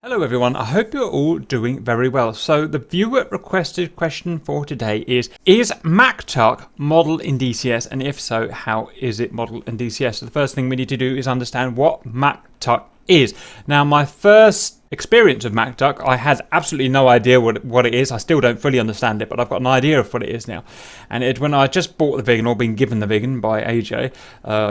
Hello everyone, I hope you're all doing very well. So the viewer requested question for today is Mach modelled in DCS, and if so, how is it modelled in DCS? So the first thing we need to do is understand what Mach is. Now, my first experience of Mach, I had absolutely no idea what it is. I still don't fully understand it, but I've got an idea of what it is now. And when I just bought the Vegan, or been given the Vegan by AJ,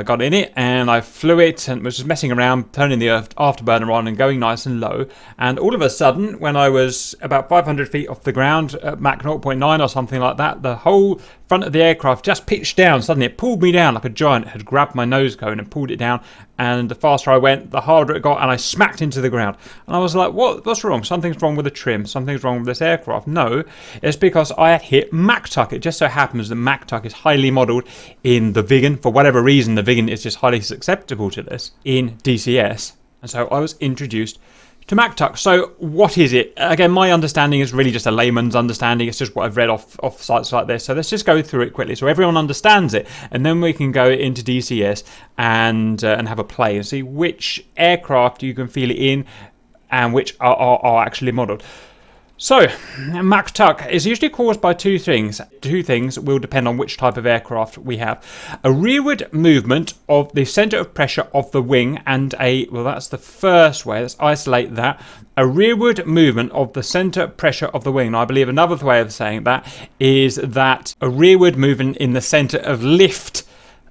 got in it and I flew it and was just messing around, turning the afterburner on and going nice and low. And all of a sudden, when I was about 500 feet off the ground at Mach 0.9 or something like that, the whole front of the aircraft just pitched down. Suddenly it pulled me down like a giant had grabbed my nose cone and pulled it down. And the faster I went, the harder it got, and I smacked into the ground. And I was like, what's wrong? Something's wrong with the trim. Something's wrong with this aircraft. No, it's because I had hit Mach. It just so happens that Mach is highly modelled in the Vegan. For whatever reason, the Vegan is just highly susceptible to this in DCS. And so I was introduced to Mach. So what is it? Again, my understanding is really just a layman's understanding. It's just what I've read off sites like this. So let's just go through it quickly so everyone understands it, and then we can go into DCS and have a play and see which aircraft you can feel it in and which are actually modelled. So, Mach is usually caused by two things. Two things will depend on which type of aircraft we have. A rearward movement of the centre of pressure of the wing and that's the first way, let's isolate that. A rearward movement of the centre pressure of the wing. Now, I believe another way of saying that is that a rearward movement in the centre of lift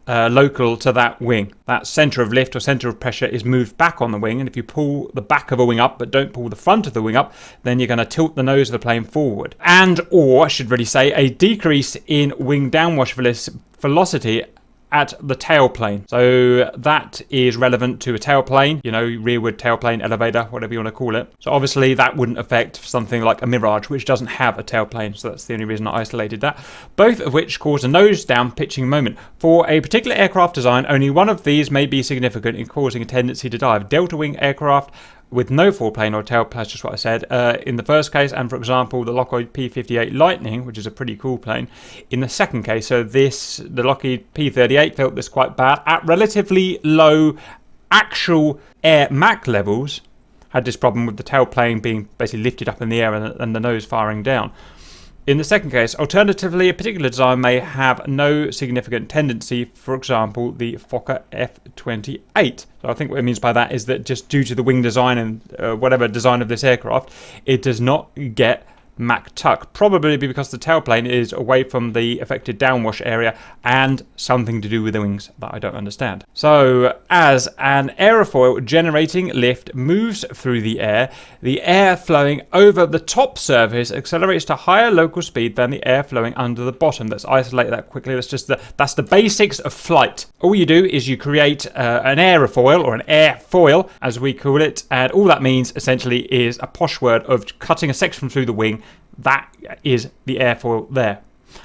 local to that wing. That centre of lift or centre of pressure is moved back on the wing, and if you pull the back of a wing up but don't pull the front of the wing up, then you're going to tilt the nose of the plane forward. Or I should really say, a decrease in wing downwash velocity at the tailplane. So that is relevant to a tailplane, rearward tailplane, elevator, whatever you want to call it. So obviously that wouldn't affect something like a Mirage, which doesn't have a tailplane. So that's the only reason I isolated that. Both of which cause a nose down pitching moment. For a particular aircraft design, only one of these may be significant in causing a tendency to dive. Delta wing aircraft with no foreplane or tailplane, that's just what I said, in the first case, and for example, the Lockheed P-58 Lightning, which is a pretty cool plane, in the second case. So the Lockheed P-38 felt this quite bad. At relatively low actual air Mach levels, had this problem with the tailplane being basically lifted up in the air and the nose firing down. In the second case, alternatively, a particular design may have no significant tendency, for example, the Fokker F-28. So I think what it means by that is that just due to the wing design and whatever design of this aircraft, it does not get Mach, probably because the tailplane is away from the affected downwash area and something to do with the wings that I don't understand. So as an aerofoil generating lift moves through the air flowing over the top surface accelerates to higher local speed than the air flowing under the bottom. Let's isolate that quickly. That's the basics of flight. All you do is you create an aerofoil, or an airfoil as we call it, and all that means essentially is a posh word of cutting a section through the wing. That is the airfoil there.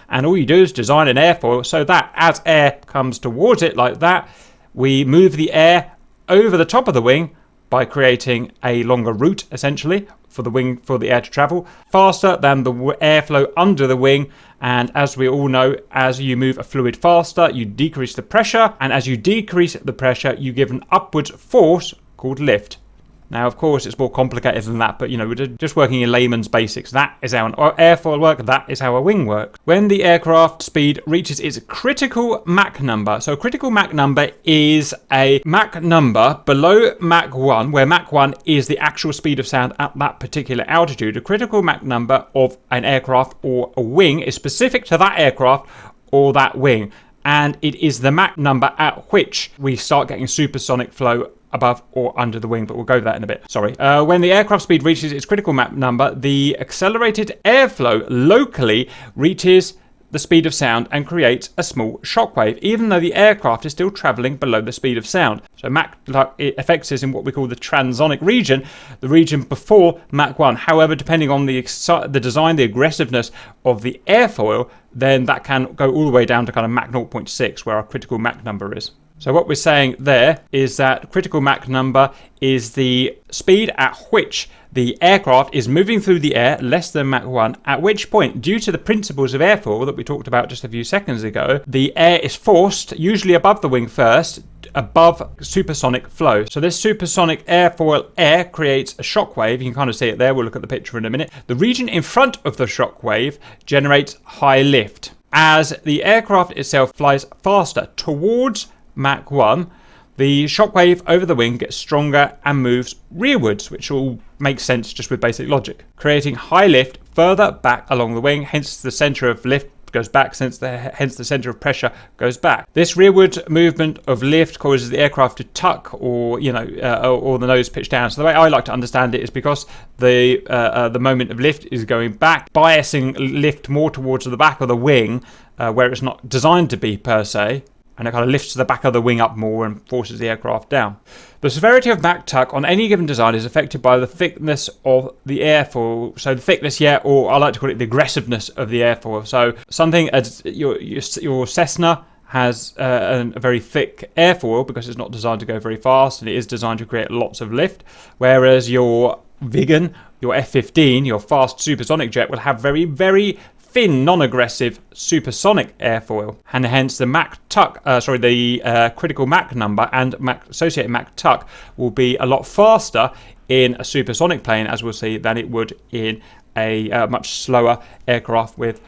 And all you do is design an airfoil so that as air comes towards it like that, we move the air over the top of the wing by creating a longer route, essentially, for the air to travel faster than the airflow under the wing. And as we all know, as you move a fluid faster, you decrease the pressure, and as you decrease the pressure, you give an upwards force called lift. Now, of course, it's more complicated than that, but, we're just working in layman's basics. That is how an airfoil works. That is how a wing works. When the aircraft speed reaches its critical Mach number, so a critical Mach number is a Mach number below Mach 1, where Mach 1 is the actual speed of sound at that particular altitude. A critical Mach number of an aircraft or a wing is specific to that aircraft or that wing, and it is the Mach number at which we start getting supersonic flow above or under the wing, but we'll go to that in a bit. Sorry. When the aircraft speed reaches its critical Mach number, the accelerated airflow locally reaches the speed of sound and creates a small shockwave, even though the aircraft is still travelling below the speed of sound. So Mach affects this in what we call the transonic region, the region before Mach 1. However, depending on the design, the aggressiveness of the airfoil, then that can go all the way down to kind of Mach 0.6, where our critical Mach number is. So what we're saying there is that critical Mach number is the speed at which the aircraft is moving through the air less than Mach 1, at which point, due to the principles of airfoil that we talked about just a few seconds ago, the air is forced, usually above the wing first, above supersonic flow. So this supersonic airfoil air creates a shockwave. You can kind of see it there. We'll look at the picture in a minute. The region in front of the shockwave generates high lift. As the aircraft itself flies faster towards Mach 1, the shockwave over the wing gets stronger and moves rearwards, which all makes sense just with basic logic, creating high lift further back along the wing, hence the center of lift goes back, hence the center of pressure goes back. This rearward movement of lift causes the aircraft to tuck, or or the nose pitch down. So the way I like to understand it is because the moment of lift is going back, biasing lift more towards the back of the wing, where it's not designed to be per se, and it kind of lifts the back of the wing up more and forces the aircraft down. The severity of Mach tuck on any given design is affected by the thickness of the airfoil. So the thickness, or I like to call it the aggressiveness of the airfoil. So something as your Cessna has a very thick airfoil because it's not designed to go very fast and it is designed to create lots of lift, whereas your Viggen, your F-15, your fast supersonic jet will have very, very thin, non-aggressive supersonic airfoil, and hence the Mach tuck, critical Mach number and associated Mach tuck will be a lot faster in a supersonic plane, as we'll see, than it would in a much slower aircraft with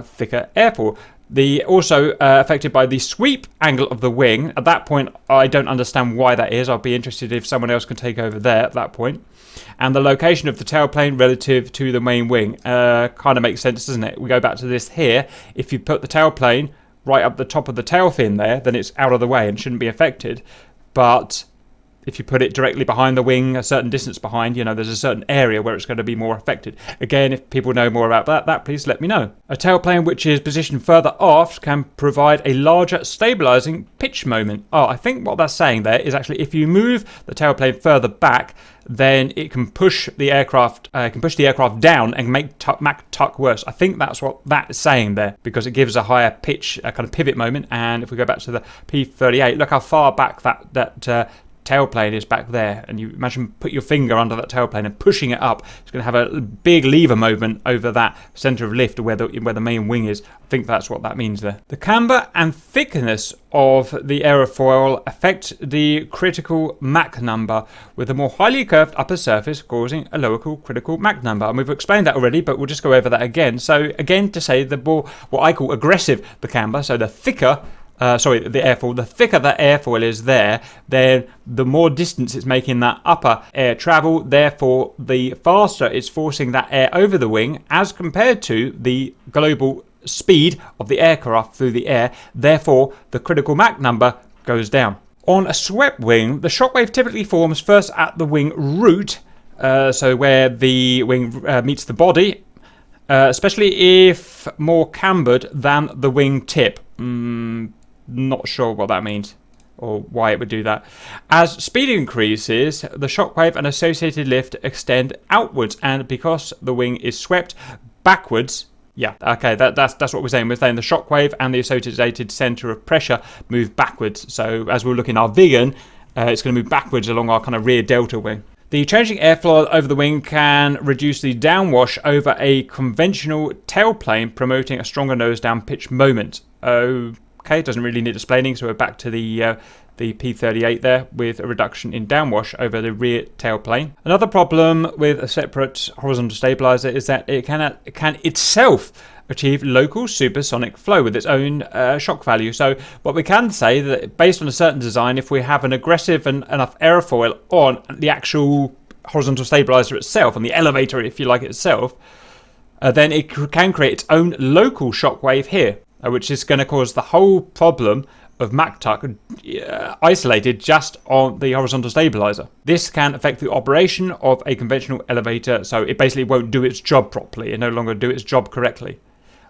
thicker airfoil. Also affected by the sweep angle of the wing. At that point, I don't understand why that is. I'll be interested if someone else can take over there at that point. And the location of the tailplane relative to the main wing kind of makes sense, doesn't it? We go back to this here. If you put the tailplane right up the top of the tail fin there, then it's out of the way and shouldn't be affected. But if you put it directly behind the wing, a certain distance behind, there's a certain area where it's going to be more affected. Again, if people know more about that, please let me know. A tailplane which is positioned further aft can provide a larger stabilizing pitch moment. I think what that's saying there is actually if you move the tailplane further back, then it can push the aircraft down and make Mach tuck worse. I think that's what that is saying there, because it gives a higher pitch, a kind of pivot moment. And if we go back to the P-38, look how far back that tailplane is back there, and you imagine put your finger under that tailplane and pushing it up. It's going to have a big lever movement over that center of lift where the main wing is. I think that's what that means there. The camber and thickness of the aerofoil affect the critical Mach number, with a more highly curved upper surface causing a lower critical Mach number. And we've explained that already, but we'll just go over that again. So again, to say the more, what I call aggressive the camber, so the thicker the airfoil, the thicker that airfoil is there, then the more distance it's making that upper air travel, therefore the faster it's forcing that air over the wing as compared to the global speed of the aircraft through the air, therefore the critical Mach number goes down. On a swept wing, the shockwave typically forms first at the wing root, so where the wing meets the body, especially if more cambered than the wing tip. Not sure what that means or why it would do that. As speed increases, the shockwave and associated lift extend outwards, and because the wing is swept backwards, that's what we're saying. We're saying the shockwave and the associated center of pressure move backwards. So as we'll look in our Viggen, it's going to move backwards along our kind of rear delta wing. The changing airflow over the wing can reduce the downwash over a conventional tailplane, promoting a stronger nose down pitch moment. Okay, doesn't really need explaining, so we're back to the P-38 there with a reduction in downwash over the rear tailplane. Another problem with a separate horizontal stabilizer is that it can itself achieve local supersonic flow with its own shock value. So what we can say that based on a certain design, if we have an aggressive and enough airfoil on the actual horizontal stabilizer itself, on the elevator if you like itself, then it can create its own local shock wave here, which is going to cause the whole problem of Mach tuck isolated just on the horizontal stabilizer. This can affect the operation of a conventional elevator, so it basically won't do its job properly and no longer do its job correctly.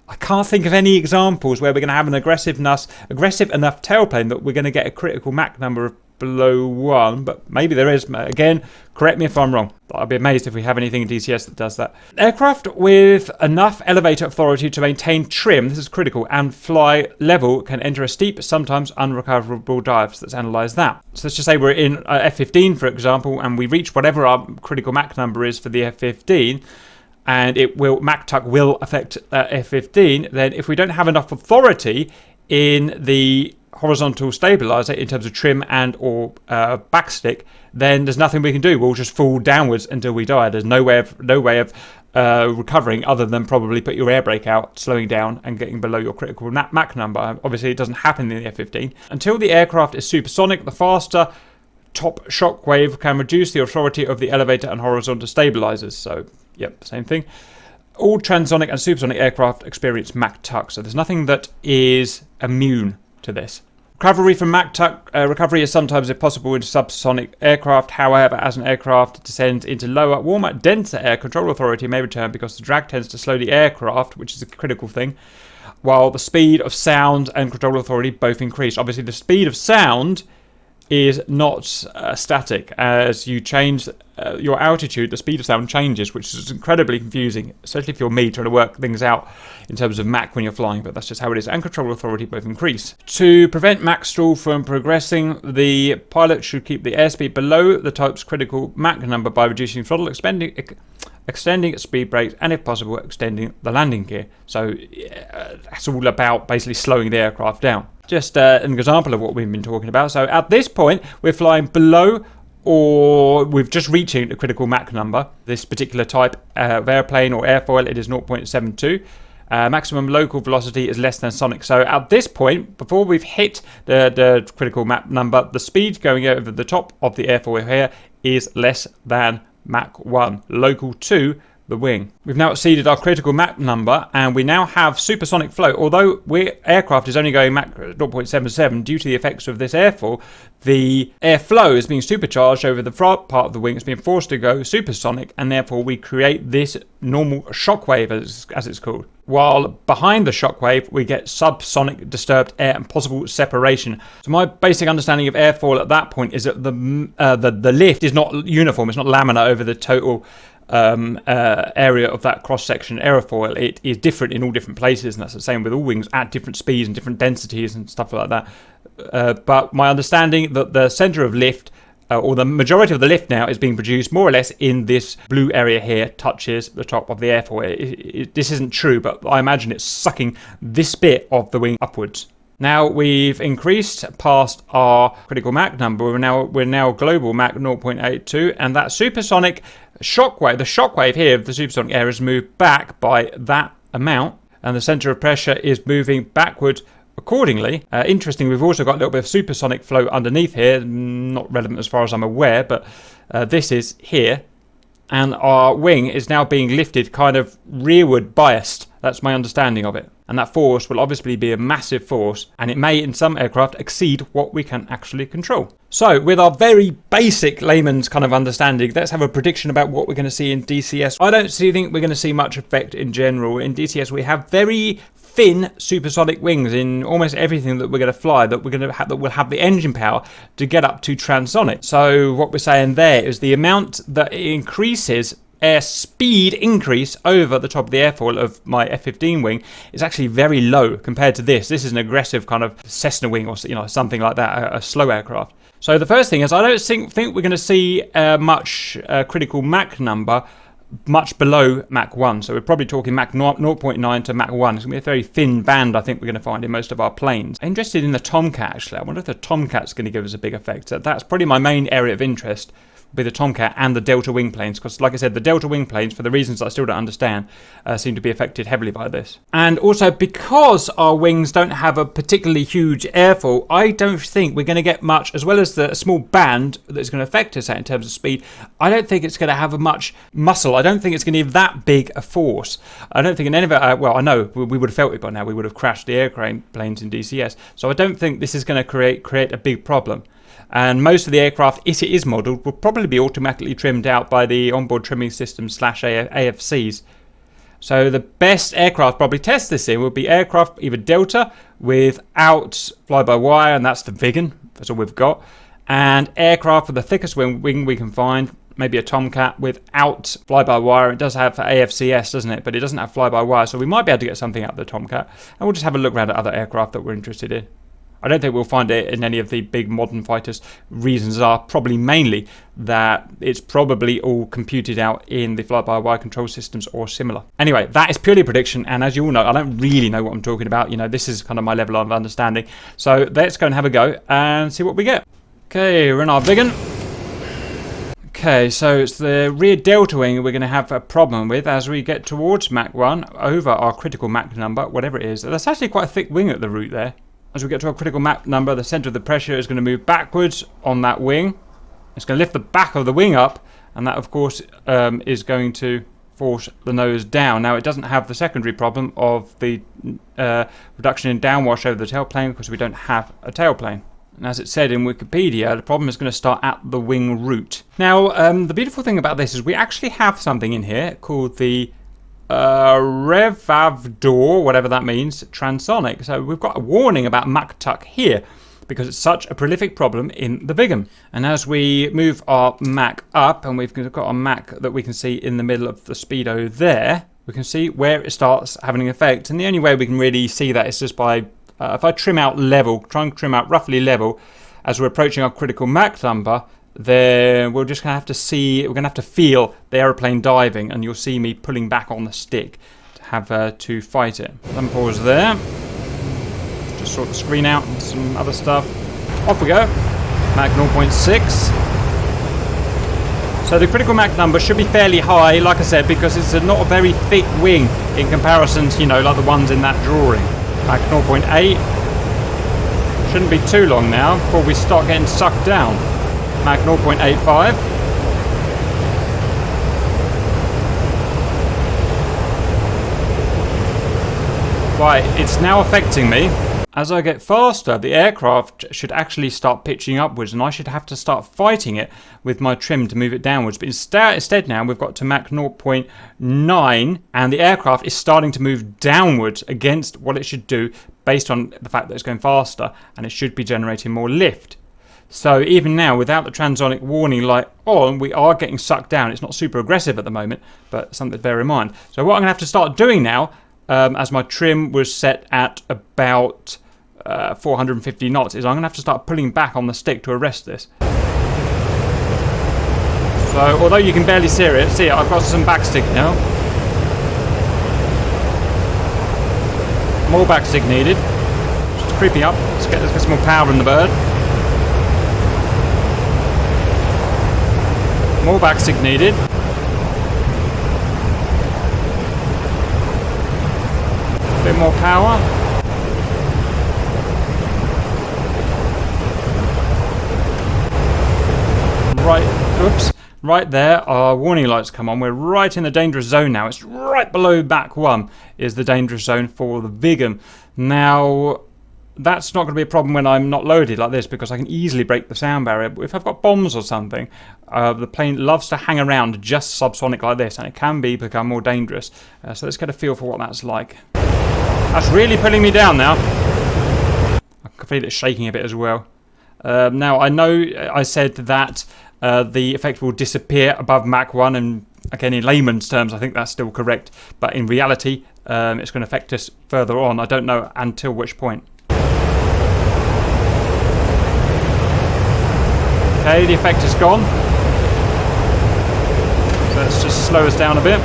I can't think of any examples where we're going to have an aggressive enough tailplane that we're going to get a critical Mach number of below 1, but maybe there is. Again, correct me if I'm wrong. I'd be amazed if we have anything in DCS that does that. Aircraft with enough elevator authority to maintain trim, this is critical, and fly level can enter a steep, sometimes unrecoverable dive. So let's analyse that. So let's just say we're in F-15, for example, and we reach whatever our critical Mach number is for the F-15, and Mach tuck will affect F-15, then if we don't have enough authority in the horizontal stabilizer in terms of trim and or backstick, then there's nothing we can do. We'll just fall downwards until we die. There's no way of recovering other than probably put your air brake out, slowing down and getting below your critical Mach number. Obviously, it doesn't happen in the F-15. Until the aircraft is supersonic, the faster top shockwave can reduce the authority of the elevator and horizontal stabilizers. So, yep, same thing. All transonic and supersonic aircraft experience Mach tuck, so there's nothing that is immune to this. Recovery from Mach tuck recovery is sometimes impossible in subsonic aircraft. However, as an aircraft descends into lower, warmer, denser air, control authority may return because the drag tends to slow the aircraft, which is a critical thing, while the speed of sound and control authority both increase. Obviously, the speed of sound is not static. As you change your altitude, the speed of sound changes, which is incredibly confusing, especially if you're me trying to work things out in terms of Mach when you're flying, but that's just how it is. And control authority both increase. To prevent Mach stall from progressing, the pilot should keep the airspeed below the type's critical Mach number by reducing throttle, extending speed brakes, and if possible, extending the landing gear. So it's all about basically slowing the aircraft down. Just an example of what we've been talking about. So at this point, we're flying below, or we've just reaching the critical Mach number. This particular type of airplane or airfoil, it is 0.72. Maximum local velocity is less than sonic. So at this point, before we've hit the critical Mach number, the speed going over the top of the airfoil here is less than Mach 1, local to the wing. We've now exceeded our critical Mach number, and we now have supersonic flow. Although aircraft is only going Mach 0.77 due to the effects of this airfall, the airflow is being supercharged over the front part of the wing. It's being forced to go supersonic, and therefore we create this normal shockwave, as it's called. While behind the shockwave, we get subsonic disturbed air and possible separation. So my basic understanding of airfoil at that point is that the lift is not uniform. It's not laminar over the total area of that cross-section aerofoil. It is different in all different places, and that's the same with all wings at different speeds and different densities and stuff like that. But my understanding that the center of lift, or the majority of the lift now, is being produced more or less in this blue area here, touches the top of the airfoil. This isn't true, but I imagine it's sucking this bit of the wing upwards. Now we've increased past our critical Mach number. We're now global Mach 0.82, and that supersonic shockwave, the shockwave here of the supersonic air, has moved back by that amount, and the center of pressure is moving backward accordingly. Interestingly, we've also got a little bit of supersonic flow underneath here, not relevant as far as I'm aware, but this is here, and our wing is now being lifted kind of rearward biased. That's my understanding of it. And that force will obviously be a massive force, and it may in some aircraft exceed what we can actually control. So with our very basic layman's kind of understanding, let's have a prediction about what we're going to see in DCS. I don't think we're going to see much effect in general. In DCS we have very thin supersonic wings in almost everything that we're going to fly, that will have the engine power to get up to transonic. So what we're saying there is the amount that it increases air speed increase over the top of the airfoil of my F-15 wing is actually very low compared to this. This is an aggressive kind of Cessna wing, or something like that, a slow aircraft. So the first thing is, I don't think we're going to see much critical Mach number much below Mach 1. So we're probably talking Mach 0.9 to Mach 1. It's going to be a very thin band, I think, we're going to find in most of our planes. I'm interested in the Tomcat, actually. I wonder if the Tomcat's going to give us a big effect. That's probably my main area of interest, be the Tomcat and the Delta wing planes, because like I said, the Delta wing planes, for the reasons I still don't understand, seem to be affected heavily by this. And also, because our wings don't have a particularly huge airfoil, I don't think we're going to get much, as well as the small band that's going to affect us in terms of speed. I don't think it's going to have a much muscle. I don't think it's going to give that big a force. I don't think in any of it, well, I know we would have felt it by now. We would have crashed the airplanes in DCS. So I don't think this is going to create a big problem. And most of the aircraft, if it is modelled, will probably be automatically trimmed out by the onboard trimming system / AFCs. So the best aircraft probably test this in will be aircraft either Delta without fly-by-wire, and that's the Vigan, that's all we've got, and aircraft with the thickest wing we can find. Maybe a Tomcat without fly-by-wire. It does have AFCS, doesn't it? But it doesn't have fly-by-wire, so we might be able to get something out of the Tomcat. And we'll just have a look around at other aircraft that we're interested in. I don't think we'll find it in any of the big modern fighters. Reasons are probably mainly that it's probably all computed out in the fly-by-wire control systems or similar. Anyway, that is purely a prediction, and as you all know, I don't really know what I'm talking about. You know, this is kind of my level of understanding. So let's go and have a go and see what we get. Okay, we're in our Vigan. Okay, so it's the rear delta wing we're going to have a problem with as we get towards Mach 1 over our critical Mach number, whatever it is. That's actually quite a thick wing at the root there. As we get to our critical Mach number, the centre of the pressure is going to move backwards on that wing. It's going to lift the back of the wing up, and that, of course, is going to force the nose down. Now, it doesn't have the secondary problem of the reduction in downwash over the tailplane because we don't have a tailplane. And as it said in Wikipedia, the problem is going to start at the wing root. Now, the beautiful thing about this is we actually have something in here called the Revavdor, whatever that means, transonic. So we've got a warning about Mach tuck here because it's such a prolific problem in the Viggen. And as we move our Mach up, and we've got a Mach that we can see in the middle of the speedo there, we can see where it starts having an effect. And the only way we can really see that is just by if I trim out level, try and trim out roughly level as we're approaching our critical Mach number, then we're just going to have to see, we're going to have to feel the aeroplane diving, and you'll see me pulling back on the stick to have to fight it. Then pause there. Just sort the screen out and some other stuff. Off we go. Mach 0.6. So the critical Mach number should be fairly high, like I said, because it's not a very thick wing in comparison to, you know, like the ones in that drawing. Mach 0.8. Shouldn't be too long now before we start getting sucked down. Mach 0.85. Right, it's now affecting me. As I get faster, the aircraft should actually start pitching upwards, and I should have to start fighting it with my trim to move it downwards. But instead now we've got to Mach 0.9, and the aircraft is starting to move downwards against what it should do based on the fact that it's going faster, and it should be generating more lift. So even now, without the transonic warning light on, we are getting sucked down. It's not super aggressive at the moment, but something to bear in mind. So what I'm going to have to start doing now, as my trim was set at about 450 knots, is I'm going to have to start pulling back on the stick to arrest this. So although you can barely see it, I've got some backstick now. More backstick needed. Just creeping up. Let's get some more power in the bird. More backstick needed. A bit more power. Right there, our warning lights come on. We're right in the dangerous zone now. It's right below Mach 1 is the dangerous zone for the Viggen. Now, that's not going to be a problem when I'm not loaded like this, because I can easily break the sound barrier. But if I've got bombs or something, the plane loves to hang around just subsonic like this, and it can become more dangerous. So let's get a feel for what that's like. That's really pulling me down now. I can feel it shaking a bit as well. Now, I know I said that the effect will disappear above Mach 1, and again, in layman's terms, I think that's still correct. But in reality, it's going to affect us further on. I don't know until which point. Okay, the effect is gone. So let's just slow us down a bit.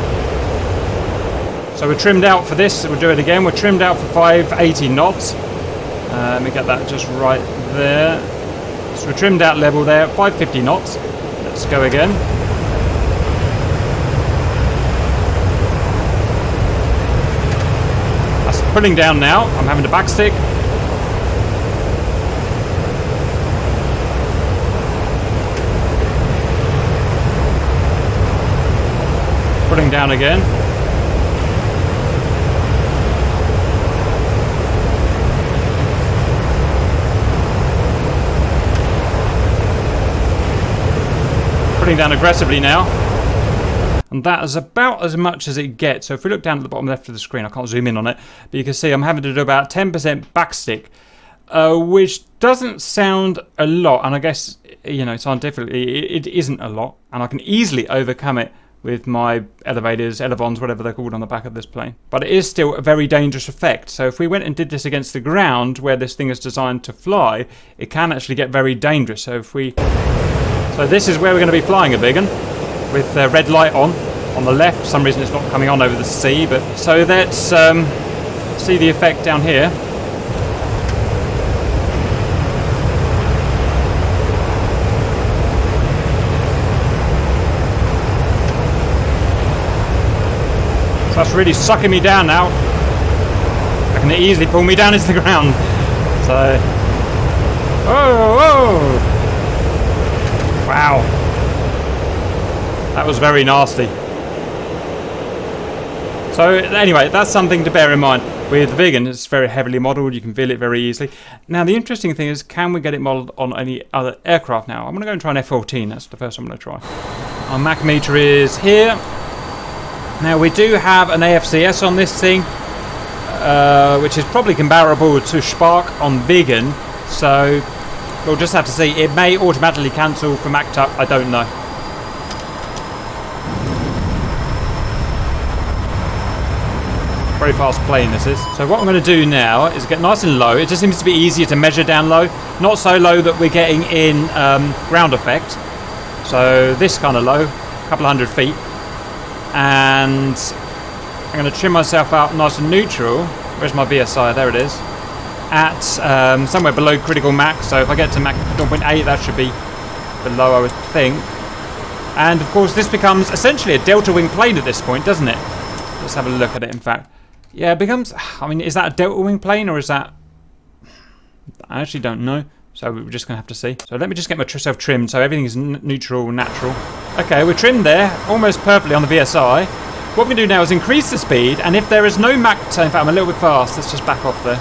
So we're trimmed out for this. We'll do it again. We're trimmed out for 580 knots. Let me get that just right there. So we're trimmed out level there, 550 knots. Let's go again. That's pulling down now. I'm having to backstick. Pulling down again. Putting down aggressively now, and that is about as much as it gets. So if we look down at the bottom left of the screen, I can't zoom in on it, but you can see I'm having to do about 10% backstick which doesn't sound a lot, and I guess, you know, scientifically it isn't a lot, and I can easily overcome it with my elevators, elevons, whatever they're called on the back of this plane. But it is still a very dangerous effect. So if we went and did this against the ground where this thing is designed to fly, it can actually get very dangerous. So this is where we're going to be flying a Vegan with the red light on the left. For some reason it's not coming on over the sea, but so let's see the effect down here. So that's really sucking me down now. I can easily pull me down into the ground. So, oh, wow, that was very nasty. So anyway, that's something to bear in mind. With Vegan, it's very heavily modelled. You can feel it very easily. Now the interesting thing is, can we get it modelled on any other aircraft now? I'm going to go and try an F-14. That's the first I'm going to try. Our Mach meter is here. Now we do have an AFCS on this thing, which is probably comparable to Spark on Vegan, so we'll just have to see. It may automatically cancel for Mach Tuck, I don't know. Very fast plane this is. So what I'm going to do now is get nice and low. It just seems to be easier to measure down low, not so low that we're getting in ground effect. So this kind of low, a couple of 100 feet. And I'm going to trim myself out nice and neutral. Where's my VSI? There it is. At somewhere below critical Mach. So if I get to Mach 0.8, that should be below, I would think. And of course, this becomes essentially a delta wing plane at this point, doesn't it? Let's have a look at it. In fact, yeah, it becomes. I mean, is that a delta wing plane or is that? I actually don't know. So we're just going to have to see. So let me just get myself trimmed so everything is neutral, natural. Okay, we're trimmed there, almost perfectly on the VSI. What we can do now is increase the speed, and if there is no Mach, in fact I'm a little bit fast, let's just back off there.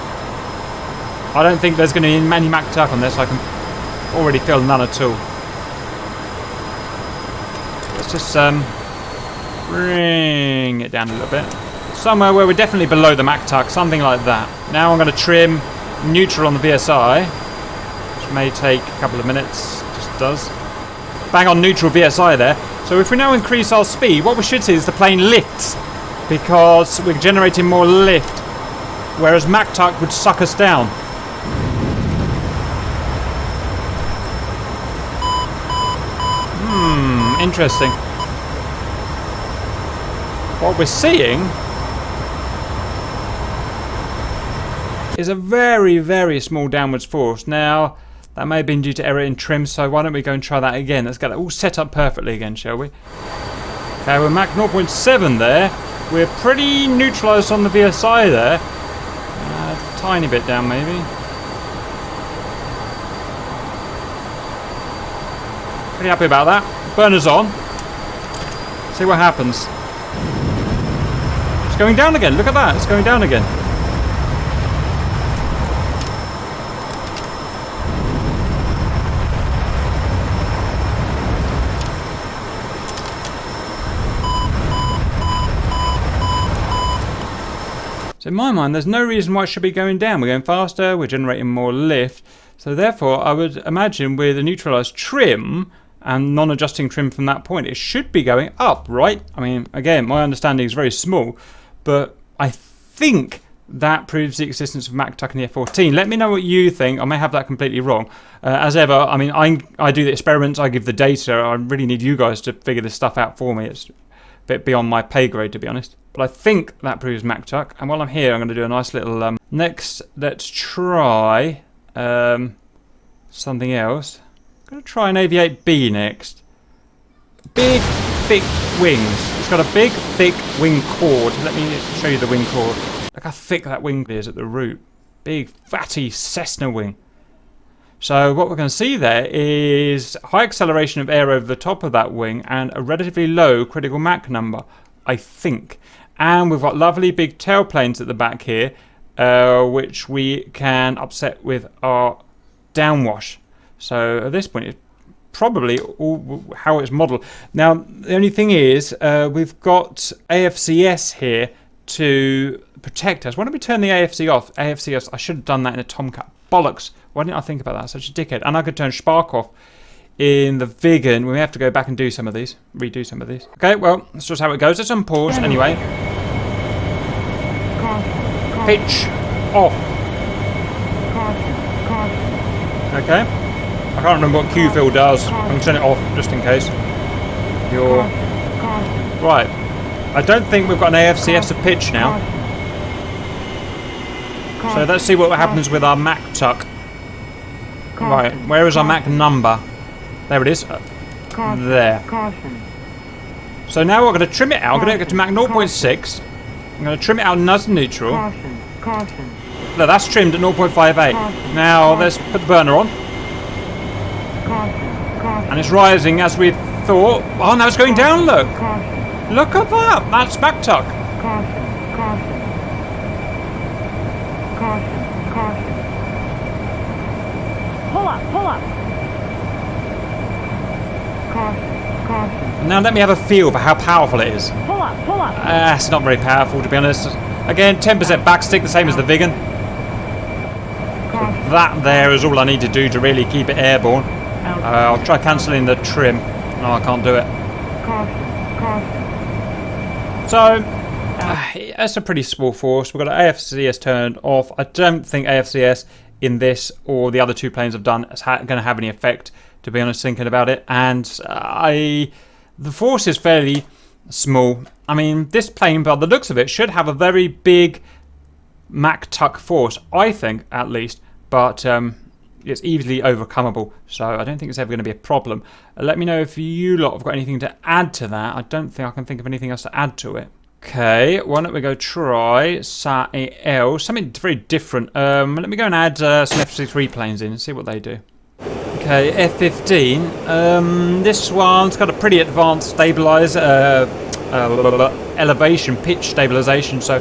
I don't think there's going to be many Mach tuck on this, I can already feel none at all. Let's just bring it down a little bit. Somewhere where we're definitely below the Mach tuck, something like that. Now I'm going to trim neutral on the VSI, which may take a couple of minutes, just does. Bang on neutral VSI there. So if we now increase our speed, what we should see is the plane lifts because we're generating more lift, whereas Mach Tuck would suck us down. Interesting. What we're seeing is a very, very small downwards force. Now, that may have been due to error in trim, so why don't we go and try that again? Let's get that all set up perfectly again, shall we? Okay, we're Mach 0.7 there. We're pretty neutralised on the VSI there. A tiny bit down, maybe. Pretty happy about that. Burner's on. See what happens. It's going down again. Look at that. It's going down again. So in my mind, there's no reason why it should be going down. We're going faster, we're generating more lift. So therefore, I would imagine with a neutralised trim and non-adjusting trim from that point, it should be going up, right? I mean, again, my understanding is very small, but I think that proves the existence of Mach Tuck in the F-14. Let me know what you think. I may have that completely wrong. As ever, I mean, I do the experiments, I give the data. I really need you guys to figure this stuff out for me. It's a bit beyond my pay grade, to be honest. But I think that proves Mach Tuck. And while I'm here, I'm going to do a nice little... Next, let's try something else. I'm going to try an Aviate-B next. Big, thick wings. It's got a big, thick wing chord. Let me show you the wing chord. Look how thick that wing is at the root. Big, fatty Cessna wing. So what we're going to see there is high acceleration of air over the top of that wing and a relatively low critical Mach number, I think. And we've got lovely big tailplanes at the back here, which we can upset with our downwash. So at this point, it's probably all how it's modelled. Now, the only thing is, we've got AFCS here to protect us. Why don't we turn the AFC off? AFCS, I should have done that in a Tomcat. bollocks. Why didn't I think about that? Such a dickhead. And I could turn spark off in the vegan. We may have to go back and do some of these. Redo some of these. Okay, well, that's just how it goes. Let's unpause anyway. Pitch off. Okay. I can't remember what Q-fill does. I can turn it off just in case. You're... Right. I don't think we've got an AFCS to pitch now. So let's see what happens with our Mach tuck. Right, where is our Mach number? There it is. There. So now we're going to trim it out. I'm going to get to Mach 0.6. I'm going to trim it out nice and neutral. No, that's trimmed at 0.58. Now let's put the burner on. And it's rising as we thought. Oh, now it's going down, look. Look at that. That's Mach tuck. Pull up. Now let me have a feel for how powerful it is. Pull up. It's not very powerful, to be honest. Again, 10% backstick, the same as the vegan. So that there is all I need to do to really keep it airborne. I'll try cancelling the trim. No, I can't do it. So, that's a pretty small force. We've got AFCS turned off. I don't think AFCS in this or the other two planes I've done is going to have any effect, to be honest, thinking about it. And the force is fairly small. I mean, this plane, by the looks of it, should have a very big Mach tuck force, I think, at least. But it's easily overcomable, so I don't think it's ever going to be a problem. Let me know if you lot have got anything to add to that. I don't think I can think of anything else to add to it. Okay, why don't we go try something very different. Let me go and add some F-63 planes in and see what they do. Okay, F-15. This one's got a pretty advanced stabilizer, elevation, pitch stabilization, so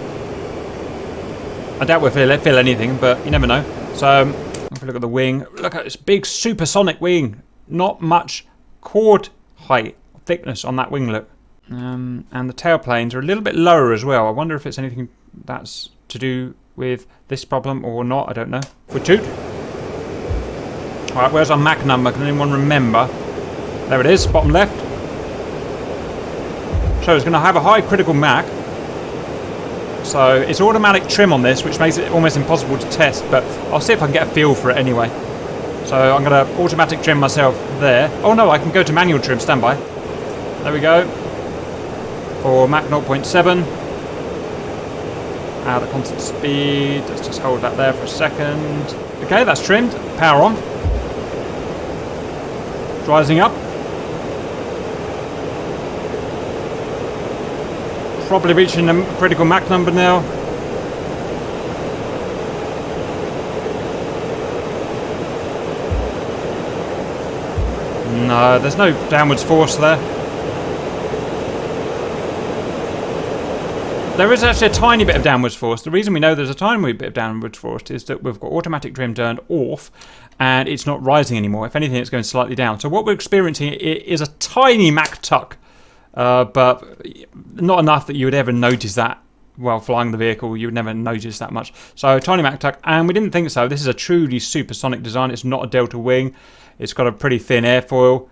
I doubt we'll feel anything, but you never know. So, if we look at the wing, look at this big supersonic wing. Not much chord height, thickness on that wing, look. And the tailplanes are a little bit lower as well. I wonder if it's anything that's to do with this problem or not. I don't know. We toot. Alright, where's our Mach number? Can anyone remember? There it is, bottom left. So it's going to have a high critical Mach. So it's automatic trim on this, which makes it almost impossible to test, but I'll see if I can get a feel for it anyway. So I'm going to automatic trim myself there. Oh no, I can go to manual trim, standby. There we go. For Mach 0.7. Add a constant speed. Let's just hold that there for a second. Okay, that's trimmed. Power on. It's rising up. Probably reaching a critical Mach number now. No, there's no downwards force there. There is actually a tiny bit of downwards force. The reason we know there's a tiny bit of downwards force is that we've got automatic trim turned off and it's not rising anymore. If anything, it's going slightly down. So what we're experiencing is a tiny Mach tuck. But not enough that you would ever notice that while flying the vehicle. You would never notice that much. So tiny Mach tuck, and we didn't think so. This is a truly supersonic design. It's not a delta wing. It's got a pretty thin airfoil.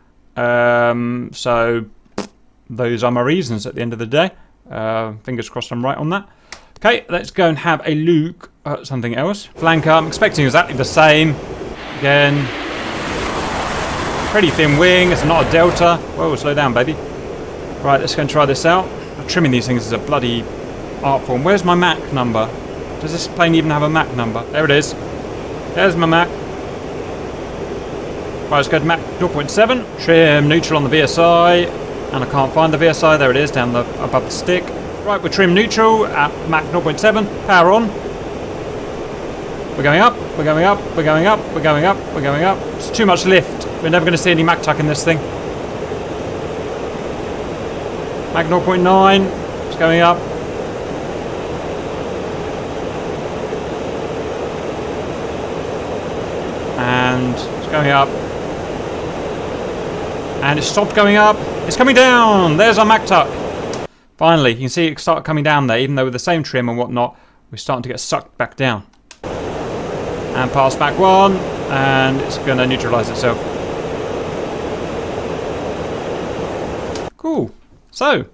So those are my reasons at the end of the day. Fingers crossed I'm right on that. Okay, let's go and have a look at something else. Flanker, I'm expecting exactly the same. Again, pretty thin wing. It's not a delta. Whoa, slow down, baby. Right, let's go and try this out. Trimming these things is a bloody art form. Where's my Mach number? Does this plane even have a Mach number? There it is. There's my Mach. Right, let's go to Mach 0.7. Trim neutral on the VSI. And I can't find the VSI. There it is, down the above the stick. Right, we're trim neutral at Mach 0.7. Power on. We're going up. We're going up. We're going up. We're going up. We're going up. It's too much lift. We're never going to see any Mach tuck in this thing. Mach 0.9, it's going up. And it's going up. And it's stopped going up. It's coming down. There's our Mach tuck. Finally, you can see it start coming down there, even though with the same trim and whatnot, we're starting to get sucked back down. and pass Mach 1, and it's going to neutralise itself. Cool. So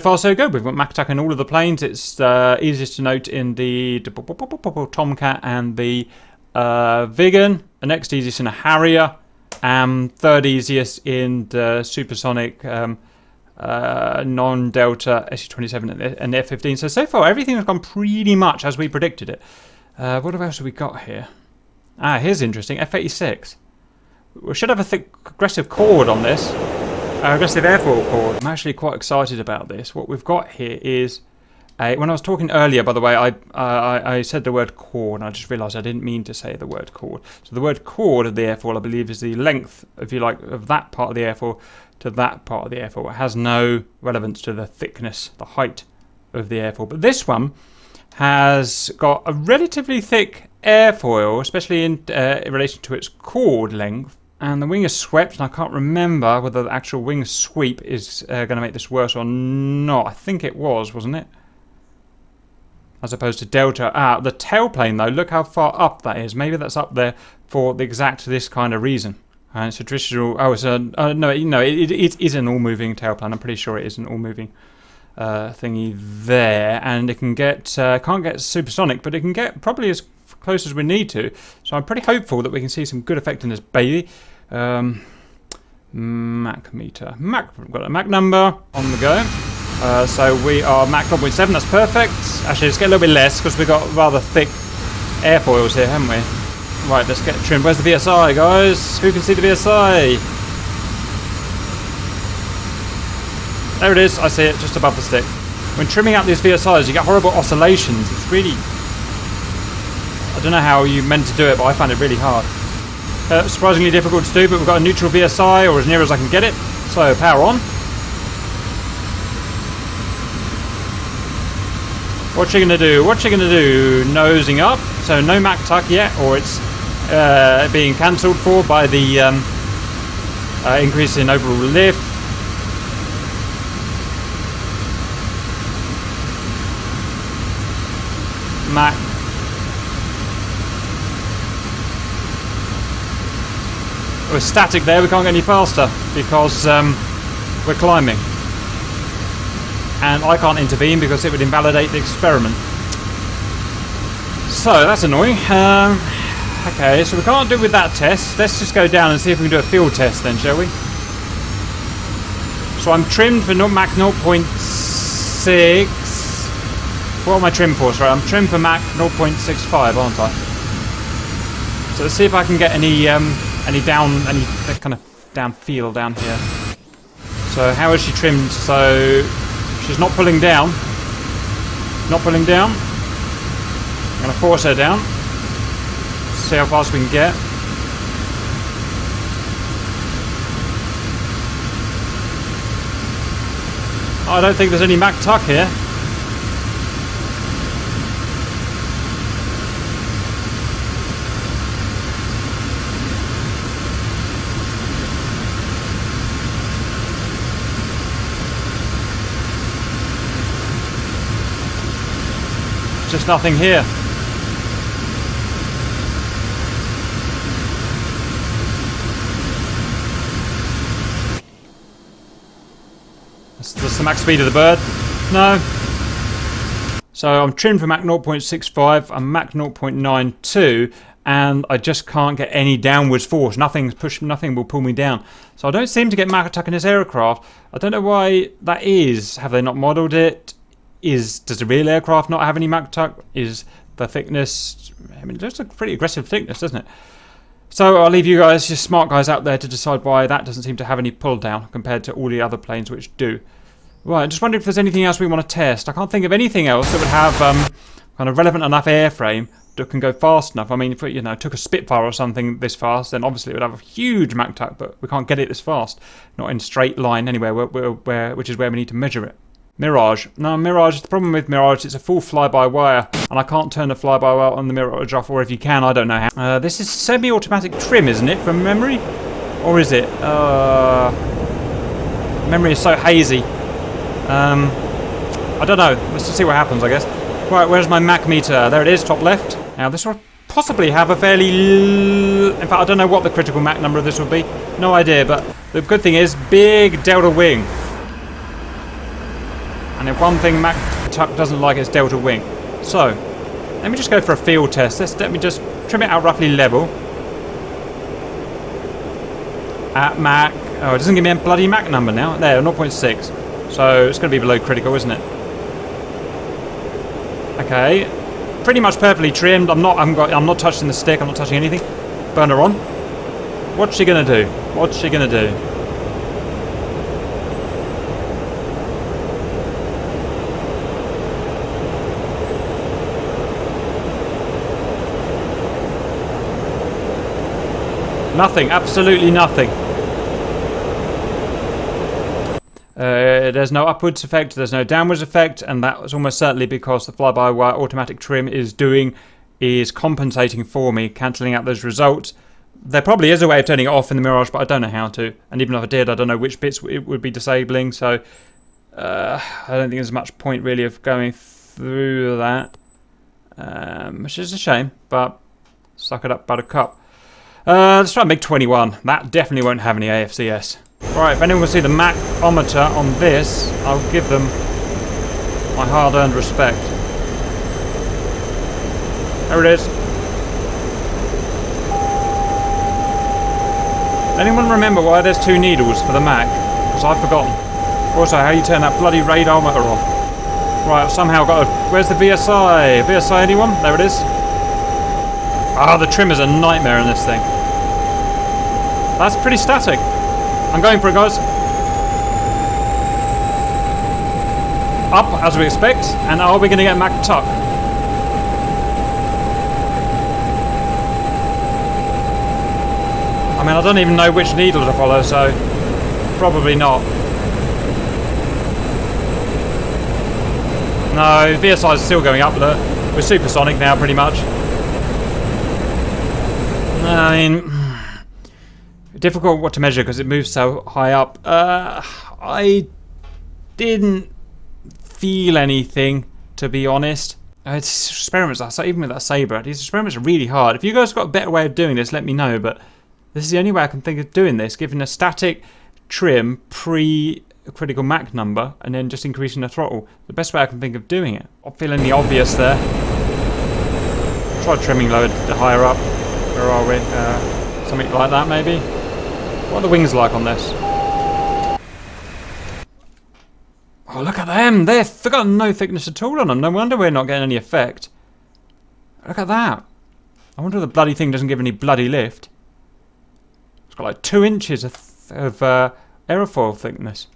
far so good. We've got Mach attack in all of the planes. It's easiest to note in the Tomcat and the Viggen. The next easiest in a Harrier. Third easiest in the supersonic non-Delta SU-27 and the F-15. So far everything has gone pretty much as we predicted it. What else have we got here? Here's interesting. F-86. We should have a thick aggressive chord on this. Aggressive airfoil chord. I'm actually quite excited about this. What we've got here is when I was talking earlier, by the way, I said the word chord, and I just realised I didn't mean to say the word chord. So the word chord of the airfoil, I believe, is the length, if you like, of that part of the airfoil to that part of the airfoil. It has no relevance to the thickness, the height of the airfoil. But this one has got a relatively thick airfoil, especially in relation to its chord length. And the wing is swept, and I can't remember whether the actual wing sweep is going to make this worse or not. I think it was, wasn't it? As opposed to Delta. The tailplane, though, look how far up that is. Maybe that's up there for the exact this kind of reason. And it's a traditional... Oh, it's a... no, it is an all-moving tailplane. I'm pretty sure it is an all-moving thingy there. And it can get... can't get supersonic, but it can get probably as close as we need to. So I'm pretty hopeful that we can see some good effect in this baby. Mach meter. We've got a Mach number on the go. So we are Mach 0.7, that's perfect. Actually, let's get a little bit less because we've got rather thick airfoils here, haven't we? Right, let's get trimmed. Where's the VSI, guys? Who can see the VSI? There it is, I see it just above the stick. When trimming out these VSIs, you get horrible oscillations. It's really... I don't know how you meant to do it, but I find it really hard. Surprisingly difficult to do, but we've got a neutral VSI, or as near as I can get it. So, power on. What's she going to do? What's she going to do? Nosing up. So, no Mach tuck yet, or it's being cancelled for by the increase in overall lift. Mach. We're static there, we can't get any faster because we're climbing. And I can't intervene because it would invalidate the experiment. So that's annoying. Okay, so we can't do with that test. Let's just go down and see if we can do a field test then, shall we? So I'm trimmed for Mach 0.6. What am I trimmed for? Sorry, I'm trimmed for Mach 0.65, aren't I? So let's see if I can get any kind of down feel down here. So how is she trimmed? So she's not pulling down. Not pulling down. I'm going to force her down. See how fast we can get. I don't think there's any Mach tuck here. Just nothing here. That's the max speed of the bird. No. So I'm trimmed for Mach 0.65. I'm Mach 0.92, and I just can't get any downwards force. Nothing will pull me down. So I don't seem to get Mach attack in this aircraft. I don't know why that is. Have they not modelled it? Does the real aircraft not have any Mach tuck? Is the thickness... I mean, it's a pretty aggressive thickness, doesn't it? So I'll leave you guys, just smart guys out there, to decide why that doesn't seem to have any pull down compared to all the other planes which do. Right, just wondering if there's anything else we want to test. I can't think of anything else that would have kind of relevant enough airframe that can go fast enough. I mean, if it, took a Spitfire or something this fast, then obviously it would have a huge Mach tuck, but we can't get it this fast. Not in straight line anywhere, which is where we need to measure it. Mirage. No, Mirage, the problem with Mirage, it's a full fly-by-wire, and I can't turn the fly-by-wire on the Mirage off, or if you can, I don't know how. This is semi-automatic trim, isn't it, from memory? Or is it? Memory is so hazy. I don't know. Let's just see what happens, I guess. Right, where's my Mach meter? There it is, top left. Now, this will possibly have a fairly... In fact, I don't know what the critical Mach number of this will be. No idea, but the good thing is big delta wing. And if one thing Mach Tuck doesn't like, it's delta wing. So, let me just go for a field test. Let me just trim it out roughly level. At Mach... Oh, it doesn't give me a bloody Mach number now. There, 0.6. So, it's going to be below critical, isn't it? Okay. Pretty much perfectly trimmed. I'm not touching the stick. I'm not touching anything. Burner on. What's she going to do? What's she going to do? Nothing. Absolutely nothing. There's no upwards effect, there's no downwards effect, and that was almost certainly because the fly-by-wire automatic trim is compensating for me, cancelling out those results. There probably is a way of turning it off in the Mirage, but I don't know how to. And even if I did, I don't know which bits it would be disabling, so I don't think there's much point really of going through that. Which is a shame, but suck it up, buttercup. Let's try MiG-21. That definitely won't have any AFCS. Right, if anyone can see the Mach-ometer on this, I'll give them my hard-earned respect. There it is. Anyone remember why there's two needles for the Mach? Because I've forgotten. Also, how you turn that bloody radar-meter off. Right, I've somehow got a... Where's the VSI? VSI, anyone? There it is. Ah, the trim is a nightmare in this thing. That's pretty static. I'm going for it, guys. Up, as we expect. And are we going to get Mach Tuck? I mean, I don't even know which needle to follow, so probably not. No, VSI is still going up. Look, we're supersonic now, pretty much. I mean, difficult what to measure because it moves so high up. I didn't feel anything, to be honest. It's experiments, even with that Sabre, these experiments are really hard. If you guys got a better way of doing this, let me know, but this is the only way I can think of doing this, giving a static trim pre-critical Mach number and then just increasing the throttle. The best way I can think of doing it. I'm feeling the obvious there. Try trimming lower, higher up. Where are we? Something like that, maybe? What are the wings like on this? Oh, look at them! They've got no thickness at all on them. No wonder we're not getting any effect. Look at that. I wonder if the bloody thing doesn't give any bloody lift. It's got like 2 inches of aerofoil thickness.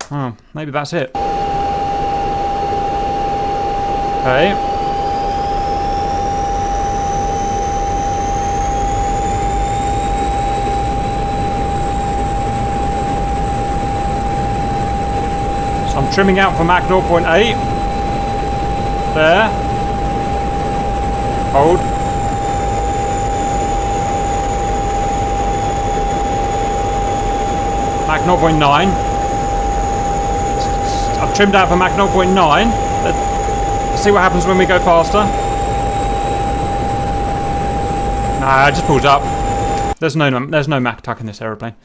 Oh, maybe that's it. Okay. So I'm trimming out for Mach 0.8. There. Hold. Mach 0.9. I've trimmed out for Mach 0.9. Let's see what happens when we go faster. Nah, it just pulls up. There's no Mach tuck in this aeroplane.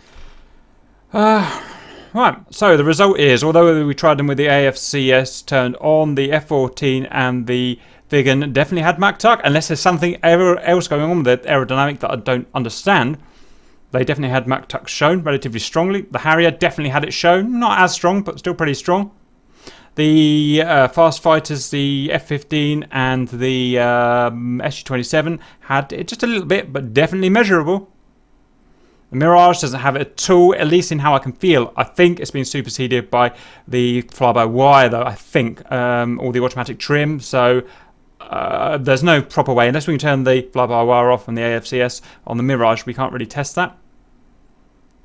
Right, so the result is, although we tried them with the AFCS turned on, the F-14 and the Viggen definitely had Mach tuck, unless there's something else going on with the aerodynamic that I don't understand. They definitely had Mach tuck shown relatively strongly. The Harrier definitely had it shown, not as strong, but still pretty strong. The fast fighters, the F-15 and the SU-27 had it just a little bit, but definitely measurable. The Mirage doesn't have it at all, at least in how I can feel. I think it's been superseded by the fly-by-wire, though, I think, or the automatic trim. So there's no proper way, unless we can turn the fly-by-wire off on the AFCS on the Mirage, we can't really test that.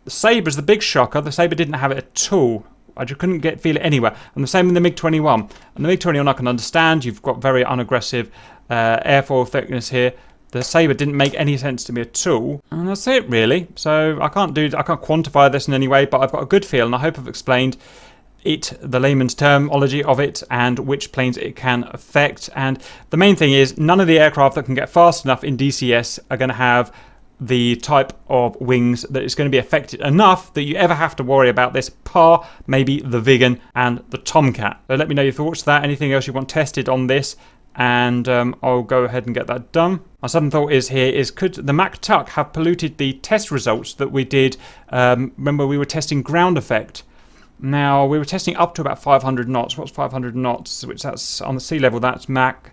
The Sabre's the big shocker. The Sabre didn't have it at all. I just couldn't feel it anywhere. And the same with the MiG-21. And the MiG-21 I can understand. You've got very unaggressive airfoil thickness here. The Sabre didn't make any sense to me at all. And that's it, really. So I can't quantify this in any way, but I've got a good feel, and I hope I've explained the layman's terminology of it, and which planes it can affect. And the main thing is none of the aircraft that can get fast enough in DCS are going to have the type of wings that is going to be affected enough that you ever have to worry about this, par maybe the Viggen and the Tomcat. So let me know your thoughts to that, anything else you want tested on this, and I'll go ahead and get that done. My sudden thought is could the Mach Tuck have polluted the test results that we did? Remember, we were testing ground effect. Now, we were testing up to about 500 knots. What's 500 knots? Which that's on the sea level, that's Mach.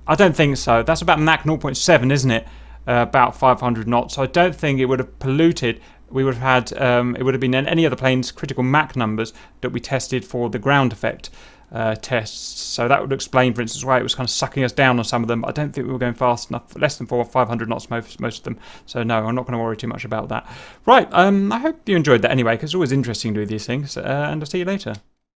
I don't think so. That's about Mach 0.7, isn't it? About 500 knots. So I don't think it would have polluted. We would have had, it would have been in any other plane's critical Mach numbers that we tested for the ground effect tests. So that would explain, for instance, why it was kind of sucking us down on some of them. But I don't think we were going fast enough, less than 400 or 500 knots most of them. So no, I'm not going to worry too much about that. Right, I hope you enjoyed that anyway, because it's always interesting to do these things, and I'll see you later.